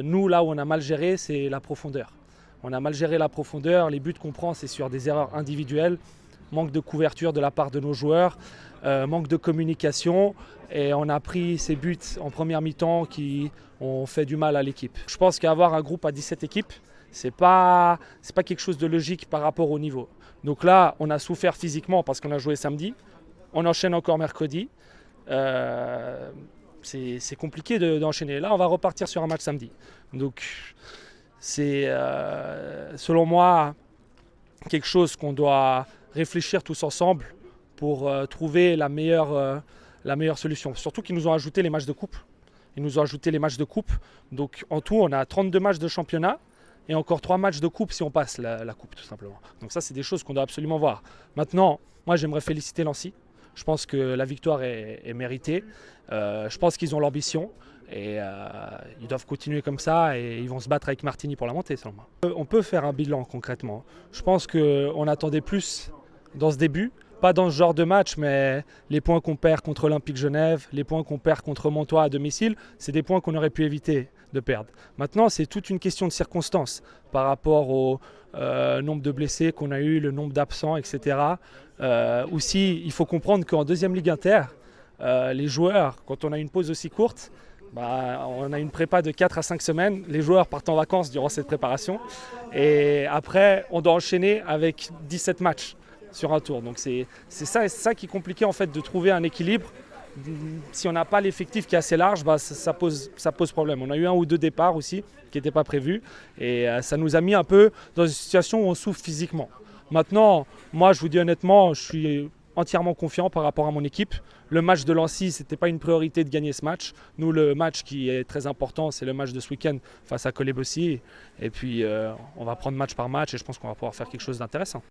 Nous, là où on a mal géré, c'est la profondeur. On a mal géré la profondeur, les buts qu'on prend, c'est sur des erreurs individuelles, manque de couverture de la part de nos joueurs, manque de communication, et on a pris ces buts en première mi-temps qui ont fait du mal à l'équipe. Je pense qu'avoir un groupe à 17 équipes, c'est pas quelque chose de logique par rapport au niveau. Donc là, on a souffert physiquement parce qu'on a joué samedi, on enchaîne encore mercredi. C'est compliqué d'enchaîner. Là, on va repartir sur un match samedi. Donc, c'est selon moi quelque chose qu'on doit réfléchir tous ensemble pour trouver la meilleure solution. Surtout qu'ils nous ont ajouté les matchs de coupe. Ils nous ont ajouté les matchs de coupe. Donc, en tout, on a 32 matchs de championnat et encore 3 matchs de coupe si on passe la coupe, tout simplement. Donc ça, c'est des choses qu'on doit absolument voir. Maintenant, moi, j'aimerais féliciter Lancy. Je pense que la victoire est méritée. Je pense qu'ils ont l'ambition et ils doivent continuer comme ça et ils vont se battre avec Martigny pour la montée, selon moi. On peut faire un bilan concrètement. Je pense qu'on attendait plus dans ce début, pas dans ce genre de match, mais les points qu'on perd contre Olympique Genève, les points qu'on perd contre Montois à domicile, c'est des points qu'on aurait pu éviter de perdre. Maintenant, c'est toute une question de circonstances par rapport au nombre de blessés qu'on a eu, le nombre d'absents, etc. Aussi, il faut comprendre qu'en deuxième Ligue Inter, les joueurs, quand on a une pause aussi courte, on a une prépa de 4 à 5 semaines. Les joueurs partent en vacances durant cette préparation. Et après, on doit enchaîner avec 17 matchs sur un tour. Donc c'est ça qui est compliqué en fait, de trouver un équilibre. Si on n'a pas l'effectif qui est assez large, ça pose problème. On a eu 1 ou 2 départs aussi qui n'étaient pas prévus. Et ça nous a mis un peu dans une situation où on souffre physiquement. Maintenant, moi je vous dis honnêtement, je suis entièrement confiant par rapport à mon équipe. Le match de Lancy, ce n'était pas une priorité de gagner ce match. Nous, le match qui est très important, c'est le match de ce week-end face à Kolebossi. Et puis, on va prendre match par match et je pense qu'on va pouvoir faire quelque chose d'intéressant.